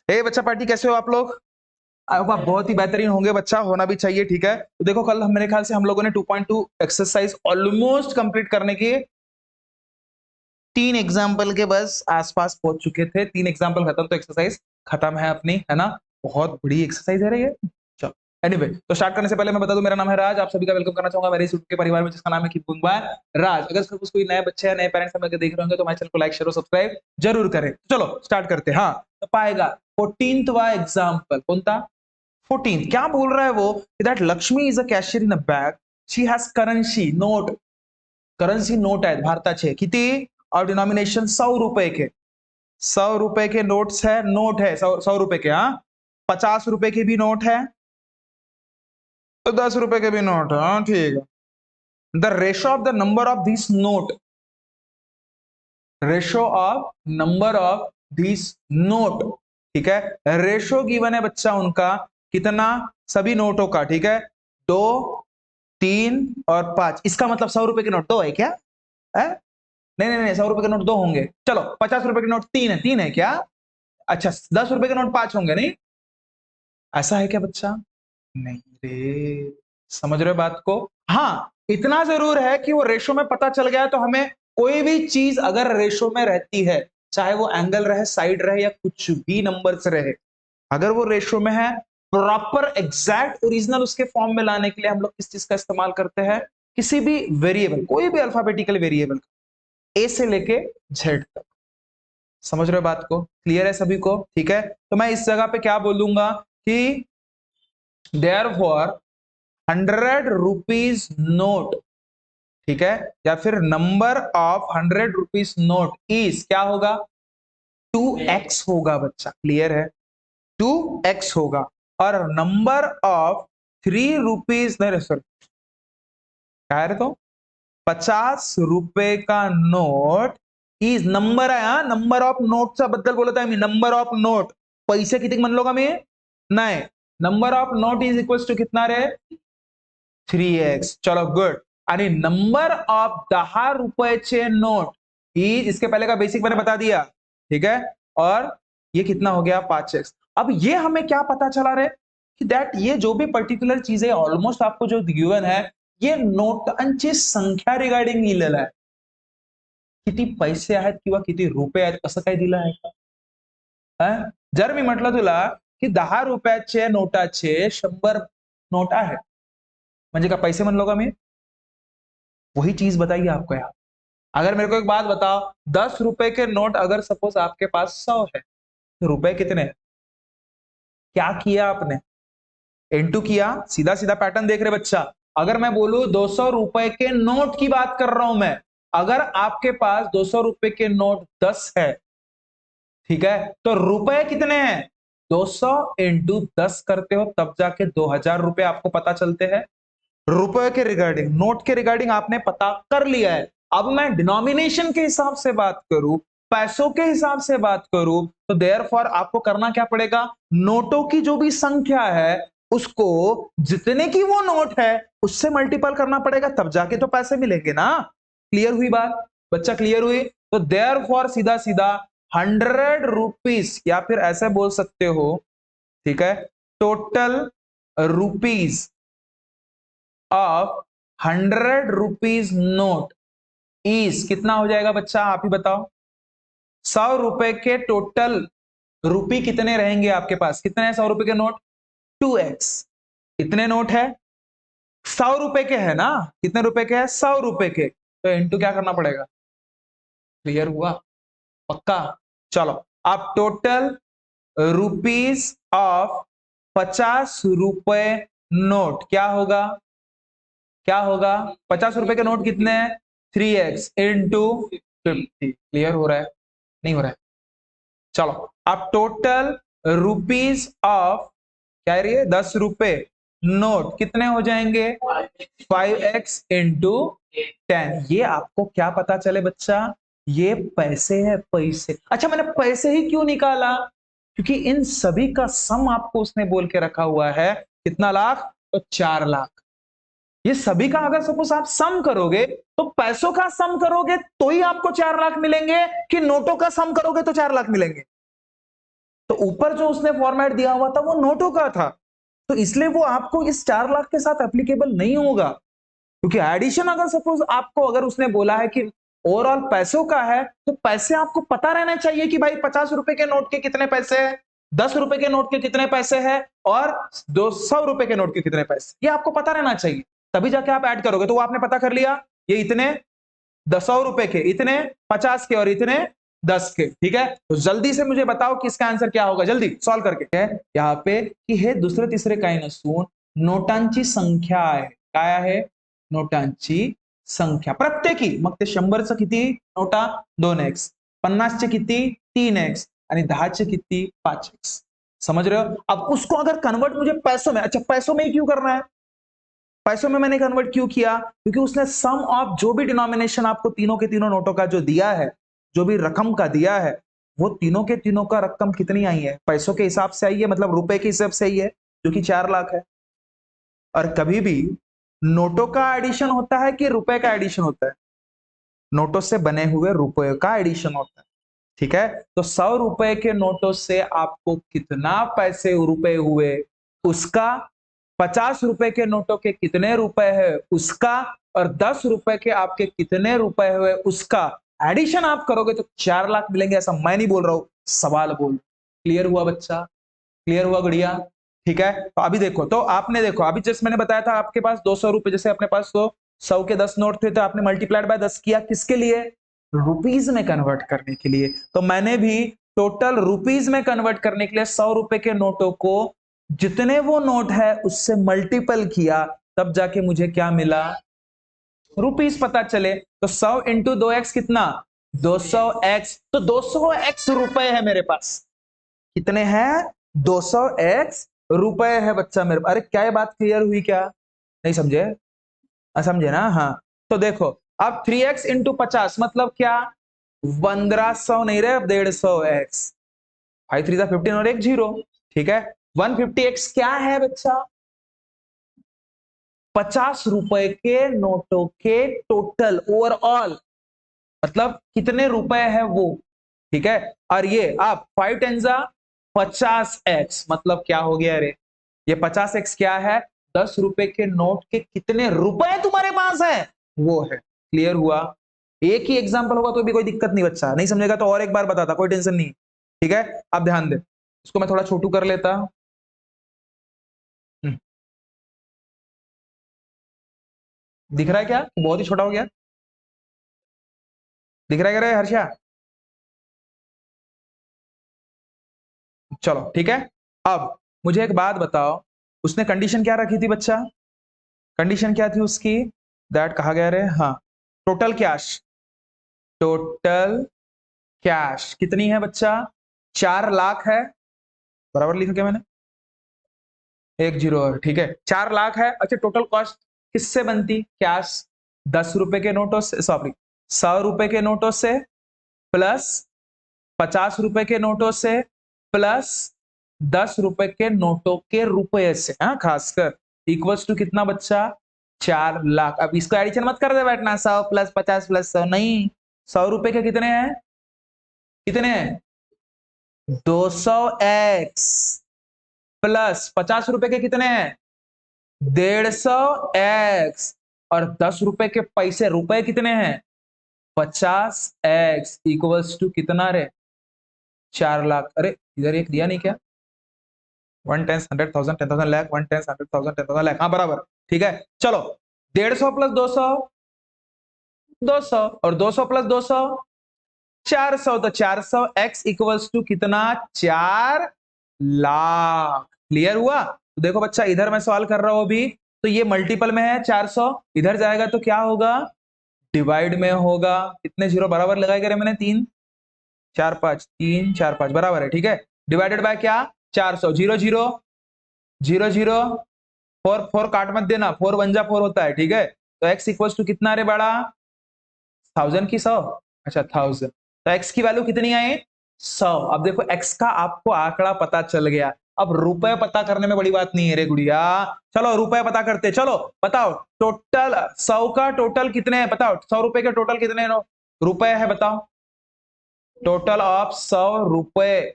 हे बच्चा पार्टी, कैसे हो आप लोग? आई होप आप बहुत ही बेहतरीन होंगे बच्चा, होना भी चाहिए, ठीक है। तो देखो कल मेरे ख्याल से हम लोगों ने 2.2 एक्सरसाइज ऑलमोस्ट कंप्लीट करने के 3 एग्जाम्पल के बस आसपास पहुंच चुके थे। 3 एग्जाम्पल खत्म तो एक्सरसाइज खत्म है अपनी, है ना। बहुत बड़ी एक्सरसाइज है रे ये। चलो एनीवे, तो स्टार्ट करने से पहले मैं बता दूं, मेरा नाम है राज। आप सभी का वेलकम करना चाहूंगा मेरे इस YouTube के परिवार में, जिसका नाम है कीप गोइंग बाय राज। अगर सपोज कोई नए बच्चे या नए पेरेंट्स हमें देख रहे होंगे तो हमारे चैनल को लाइक शेयर और सब्सक्राइब जरूर करें। चलो स्टार्ट करते हैं। हाँ, तो पाएगा 14वां एग्जाम्पल कौन था? 14। क्या बोल रहा है वो? That Lakshmi is a cashier in a bank, she has currency note, currency note आहेत भारताचे किती? और डिनोमिनेशन 100 रुपए के, 100 रुपए के नोट्स है, नोट है 100 रुपए के। हाँ, 50 रुपए के भी नोट है, तो 10 रुपए के भी नोट है। हाँ ठीक है। The ratio of the number of this note, ratio of number of this note, ठीक है। रेशो गिवन है बच्चा उनका कितना, सभी नोटों का, ठीक है। 2, 3 और 5। इसका मतलब 100 रुपए के नोट 2 है क्या? है? नहीं नहीं नहीं, 100 रुपए के नोट 2 होंगे। चलो 50 रुपए के नोट 3 है, 3 है क्या? अच्छा, 10 रुपए के नोट 5 होंगे, नहीं? ऐसा है क्या बच्चा? नहीं रे, समझ रहे हो बात को? हाँ, इतना जरूर है कि वो रेशो में पता चल गया, तो हमें कोई भी चीज अगर रेशो में रहती है, चाहे वो एंगल रहे, साइड रहे, या कुछ भी नंबर से रहे, अगर वो रेशो में है, प्रॉपर एग्जैक्ट ओरिजिनल उसके फॉर्म में लाने के लिए हम लोग किस चीज का इस्तेमाल करते हैं? किसी भी वेरिएबल, कोई भी अल्फाबेटिकल वेरिएबल, ए से लेके जेड तक। समझ रहे हो बात को? क्लियर है सभी को? ठीक है, तो मैं इस जगह पे क्या बोलूंगा कि देयरफॉर 100 रुपीज नोट, ठीक है, या फिर number of 100 rupees note is क्या होगा? 2x होगा बच्चा। क्लियर है? 2x होगा। और नंबर ऑफ 3 रुपीज, नहीं सर कह रहे, तो 50 रुपए का नोट इज नंबर आहे, हा नंबर ऑफ नोटचा बद्दल बोलत आहे मी, नंबर ऑफ नोट। पैसे किती म्हणलो का मी? नाही, number of note is equals to कितना रे? 3x। चलो गुड। आणि नंबर ऑफ 10 रुपएचे नोट इज, इसके पहले का बेसिक मैंने बता दिया, ठीक है। और ये कितना हो गया? 5x। अब ये हमें क्या पता चला रे कि दैट ये जो भी पर्टिकुलर चीज है ऑलमोस्ट आपको जो गिवन है, ये नोटांची संख्या रिगार्डिंग लिहिलेलं आहे। किती पैसे आहेत किंवा किती रुपये आहेत असं काही दिलं आहे का? जर मी म्हटलं तुला की 10 रुपयाचे नोटाचे 100 नोट आहे, म्हणजे का पैसे म्हणलो का मी? वही चीज बताइए आपको यार। अगर मेरे को एक बात बताओ, 10 रुपए के नोट अगर सपोज आपके पास 100 है, तो रुपए कितने हैं? क्या किया आपने? इनटू किया, सीधा सीधा पैटर्न देख रहे बच्चा। अगर मैं बोलूं 200 रुपए के नोट की बात कर रहा हूं मैं, अगर आपके पास 200 रुपए के नोट 10 है, ठीक है, तो रुपए कितने हैं? 200 इंटू 10 करते हो तब जाके 2000 रुपए आपको पता चलते हैं। रुपए के रिगार्डिंग, नोट के रिगार्डिंग आपने पता कर लिया है। अब मैं डिनोमिनेशन के हिसाब से बात करूं, पैसों के हिसाब से बात करूं, तो देयरफॉर आपको करना क्या पड़ेगा? नोटों की जो भी संख्या है उसको जितने की वो नोट है उससे मल्टीपल करना पड़ेगा, तब जाके तो पैसे मिलेंगे ना। क्लियर हुई बात बच्चा? क्लियर हुई? तो देयरफॉर सीधा सीधा 100 रुपीज, या फिर ऐसे बोल सकते हो, ठीक है, total rupees of 100 rupees note is कितना हो जाएगा बच्चा? आप ही बताओ। 100 रुपए के टोटल रुपी कितने रहेंगे आपके पास? कितने हैं 100 रुपए के नोट? 2x। कितने नोट है? 100 रुपए के है ना। कितने रुपए के है? 100 रुपए के। तो इनटू क्या करना पड़ेगा? क्लियर हुआ? पक्का? चलो, अब टोटल रुपीज ऑफ 50 रुपए नोट क्या होगा? क्या होगा? 50 रुपए के नोट कितने हैं? 3x into 50। क्लियर हो रहा है? नहीं हो रहा है? चलो, अब टोटल रुपीज ऑफ क्या रही है? 10 रुपए नोट कितने हो जाएंगे? 5x into 10। ये आपको क्या पता चले बच्चा? ये पैसे है, पैसे। अच्छा, मैंने पैसे ही क्यों निकाला? क्योंकि इन सभी का सम आपको उसने बोल के रखा हुआ है कितना लाख? तो 4 लाख। ये सभी का अगर सपोज आप सम करोगे, तो पैसों का सम करोगे तो ही आपको 4 लाख मिलेंगे, कि नोटों का सम करोगे तो 4 लाख मिलेंगे? तो ऊपर जो उसने फॉर्मेट दिया हुआ था वो नोटों का था, तो इसलिए वो आपको इस 4 लाख के साथ एप्लीकेबल नहीं होगा। क्योंकि एडिशन अगर सपोज आपको अगर उसने बोला है कि ओवरऑल पैसों का है, तो पैसे आपको पता रहना चाहिए कि भाई 50 रुपए के नोट के कितने पैसे हैं, 10 रुपए के नोट के कितने पैसे हैं और 200 रुपए के नोट के कितने पैसे, ये आपको पता रहना चाहिए, तभी जाके आप ऐड करोगे। तो वो आपने पता कर लिया, ये इतने 100 रुपए के, इतने 50 के और इतने 10 के, ठीक है। तो जल्दी से मुझे बताओ कि इसका आंसर क्या होगा, जल्दी सॉल्व करके। है यहाँ पे की हे दुसरे तिसरे काही नसून नोटांची संख्या आहे, काय आहे, नोटांची संख्या प्रत्येकी, मग ते 100चं किती नोटा 2x, 50चे किती 3x आणि 10चे किती 5x, समझ रहे हो। अब उसको अगर कन्वर्ट मुझे पैसों में, अच्छा पैसों में ही क्यों करना है, पैसों में मैंने कन्वर्ट क्यों किया, क्योंकि उसने सम ऑफ जो भी डिनोमिनेशन आपको तीनों के तीनों नोटों का जो दिया है, जो भी रकम का दिया है, वो तीनों के तीनों का रकम कितनी आई है, पैसों के हिसाब से आई है, मतलब रुपए के हिसाब से आई है, जो कि 4 लाख है। और कभी भी नोटों का एडिशन होता है कि रुपए का एडिशन होता है, नोटों से बने हुए रुपए का एडिशन होता है, ठीक है। तो 100 रुपए के नोटों से आपको कितना पैसे रुपए हुए उसका, 50 रुपए के नोटों के कितने रुपए है उसका, और 10 रुपए के आपके कितने रुपए हुए उसका एडिशन आप करोगे तो 4 लाख मिलेंगे, ऐसा मैं नहीं बोल रहा हूं, सवाल बोल। क्लियर हुआ बच्चा, क्लियर हुआ गुड़िया, ठीक है। तो अभी देखो, तो आपने देखो अभी जैसे मैंने बताया था आपके पास 200 रुपए, जैसे अपने पास तो 100 के 10 नोट थे, तो आपने मल्टीप्लाइड बाय 10 किया, किसके लिए, रुपीज में कन्वर्ट करने के लिए। तो मैंने भी टोटल रुपीज में कन्वर्ट करने के लिए 100 रुपए के नोटों को जितने वो नोट है उससे मल्टीपल किया, तब जाके मुझे क्या मिला, रुपीज पता चले। तो 100 इंटू 2x कितना, 200x, तो 200x रुपए है मेरे पास, कितने हैं, 200x रुपए है बच्चा मेरे पास। अरे क्या ये बात क्लियर हुई क्या, नहीं समझे, समझे ना, हाँ। तो देखो अब 3x इंटू 50 मतलब क्या, 1500 नहीं रहे, अब 150x, 5 3 15 और एक जीरो, ठीक है। 150x क्या है बच्चा, 50 रुपए के नोटों के टोटल ओवरऑल, मतलब कितने रुपए है वो, ठीक है। और ये आप 5 टेंजा 50x मतलब क्या हो गया, अरे ये 50x क्या है, 10 रुपए के नोट के कितने रुपए तुम्हारे पास है वो है। क्लियर हुआ, एक ही एग्जांपल होगा तो भी कोई दिक्कत नहीं, बच्चा नहीं समझेगा तो और एक बार बताता, कोई टेंशन नहीं, ठीक है। अब ध्यान दे, इसको मैं थोड़ा छोटू कर लेता। दिख रहा है क्या, बहुत ही छोटा हो गया, दिख रहा है क्या रे हर्षा, चलो ठीक है। अब मुझे एक बात बताओ, उसने कंडीशन क्या रखी थी बच्चा, कंडीशन क्या थी उसकी, दैट कहा गया रे, हाँ टोटल कैश, टोटल कैश कितनी है बच्चा, 4 लाख है, बराबर लिखा क्या मैंने, एक जीरो और, ठीक है 4 लाख है। अच्छा टोटल कॉस्ट किससे बनती, कैश, 10 रुपए के नोटों से, सॉरी 100 रुपए के नोटों से, प्लस 50 रुपए के नोटों से, प्लस 10 रुपए के नोटों के रुपए से, हाँ खासकर, इक्वल्स टू कितना बच्चा, 4 लाख। अब इसको एडिशन मत कर दे बैठना, 100 प्लस 50 प्लस 100 नहीं, 100 रुपए के कितने हैं, कितने हैं, 200x, प्लस 50 रुपए के कितने हैं, 150x, और 10 रुपए के पैसे रुपए कितने हैं, 50x, इक्वल्स टू कितना रे, 4 लाख। अरे इधर एक दिया नहीं क्या, 1 10 100,000 10,000 लाख, 1 10 100,000 10,000 लाख, हाँ बराबर, ठीक है। चलो 150 प्लस 200 200, और 200 प्लस 200 400, तो 400 x इक्वल्स टू कितना, 4 लाख। क्लियर हुआ, तो देखो बच्चा इधर मैं सवाल कर रहा हूं अभी, तो ये मल्टीपल में है 400, इधर जाएगा तो क्या होगा, डिवाइड में होगा, कितने जीरो बराबर लगाए गए मैंने, 3 4 5, 3 4 5 बराबर है, ठीक है। डिवाइडेड बाय क्या, 400, zero zero zero zero, four four काट मत देना, 4 1 जा 4 होता है, ठीक है। तो x इक्वल्स टू कितना रे बड़ा, 1000 की 100, अच्छा 1000, तो x की वैल्यू कितनी आई, 100। अब देखो x का आपको आंकड़ा पता चल गया, अब रुपए पता करने में बड़ी बात नहीं है रे गुड़िया, चलो रुपए पता करते, चलो बताओ टोटल 100 का टोटल कितने हैं, बताओ 100 रुपए के टोटल कितने रुपए है, बताओ टोटल ऑफ 100 रुपए,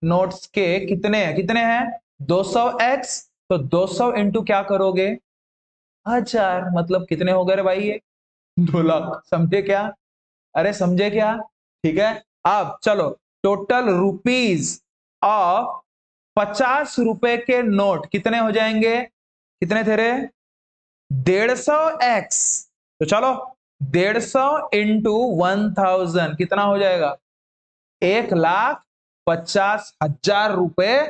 नोट्स के कितने हैं 200x, तो 200 इंटू क्या करोगे 1000, मतलब कितने हो गए रे भाई ये 2 लाख। समझे क्या? अरे समझे क्या? ठीक है। अब चलो टोटल रुपीज ऑफ 50 रुपए के नोट कितने हो जाएंगे, कितने थे रे 150x, तो चलो 150 इंटू 1000 कितना हो जाएगा 1,50,000 रुपए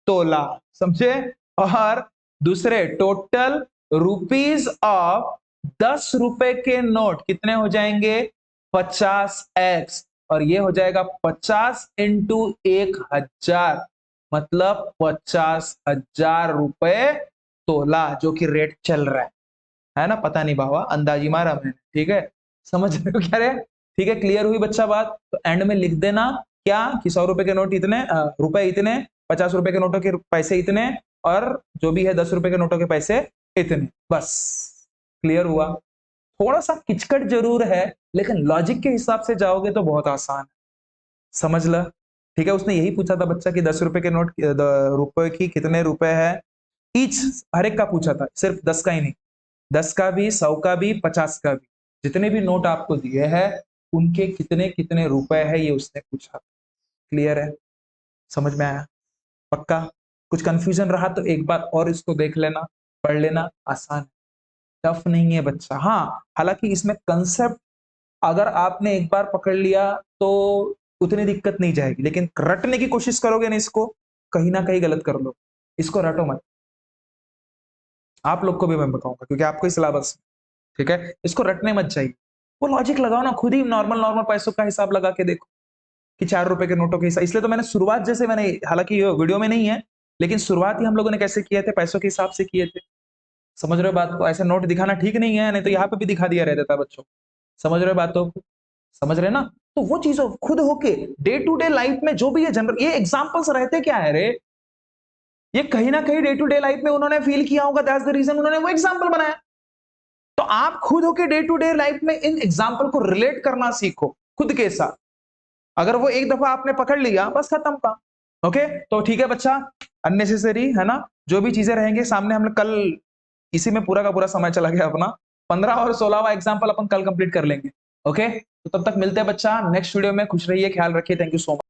तोला। समझे? और दूसरे टोटल रुपीज ऑफ 10 रुपए के नोट कितने हो जाएंगे 50x, और ये हो जाएगा 50 इंटू 1000, मतलब 50,000 रुपए तोला, जो कि रेट चल रहा है ना? पता नहीं बाबा, अंदाजी मारा मैंने। ठीक है, समझ रहे हो क्या रे? ठीक है, क्लियर हुई बच्चा बात? तो एंड में लिख देना क्या कि 100 रुपए के नोट इतने, रुपए इतने, 50 रुपए के नोटों के पैसे इतने, और जो भी है 10 रुपए के नोटों के पैसे इतने। बस क्लियर हुआ? थोड़ा सा किचकट जरूर है, लेकिन लॉजिक के हिसाब से जाओगे तो बहुत आसान है। समझ ला? ठीक है, उसने यही पूछा था बच्चा कि 10 रुपए के नोट रुपए की कितने रुपए है ईच, हर एक का पूछा था, सिर्फ 10 का ही नहीं, 10 का भी, 100 का भी, 50 का भी, जितने भी नोट आपको दिए हैं उनके कितने कितने रुपए है ये उसने पूछा। क्लियर है? समझ में आया? पक्का? कुछ कंफ्यूजन रहा तो एक बार और इसको देख लेना, पढ़ लेना, आसान, टफ नहीं है बच्चा। हाँ, हालांकि इसमें कंसेप्ट अगर आपने एक बार पकड़ लिया तो उतनी दिक्कत नहीं जाएगी, लेकिन रटने की कोशिश करोगे ना इसको, कहीं ना कहीं गलत कर लो। इसको रटो मत, आप लोग को भी मैं बताऊंगा क्योंकि आपको ही सिलेबस। ठीक है, इसको रटने मत चाहिए, वो लॉजिक लगाओ ना खुद ही, नॉर्मल नॉर्मल पैसों का हिसाब लगा के देखो कि 4 रुपए के नोटों के हिसाब। इसलिए तो मैंने शुरुआत, जैसे मैंने, हालांकि ये वीडियो में नहीं है, लेकिन शुरुआत ही हम लोगों ने कैसे किए थे, पैसों के हिसाब से किए थे। समझ रहे हो बात को? ऐसे नोट दिखाना ठीक नहीं है, नहीं तो यहाँ पे भी दिखा दिया रहता था बच्चों। समझ रहे हो बातों को? समझ रहे ना? तो वो चीजों खुद होके डे टू डे लाइफ में जो भी है जनरल, ये एग्जांपल्स रहते क्या है रे, ये कहीं ना कहीं डे टू डे लाइफ में उन्होंने फील किया होगा, दैट्स द रीजन उन्होंने वो एग्जांपल बनाया। तो आप खुद होके डे टू डे लाइफ में इन एग्जाम्पल को रिलेट करना सीखो खुद के साथ। अगर वो एक दफा आपने पकड़ लिया, बस खत्म काम। ओके, तो ठीक है बच्चा, अननेसेसरी है ना, जो भी चीजें रहेंगे सामने, हम कल इसी में पूरा का पूरा समय चला गया अपना, 15 और 16वां एग्जाम्पल अपन कल कंप्लीट कर लेंगे। ओके, तो तब तक मिलते हैं बच्चा नेक्स्ट वीडियो में। खुश रहिए, ख्याल रखिए, थैंक यू सो मच।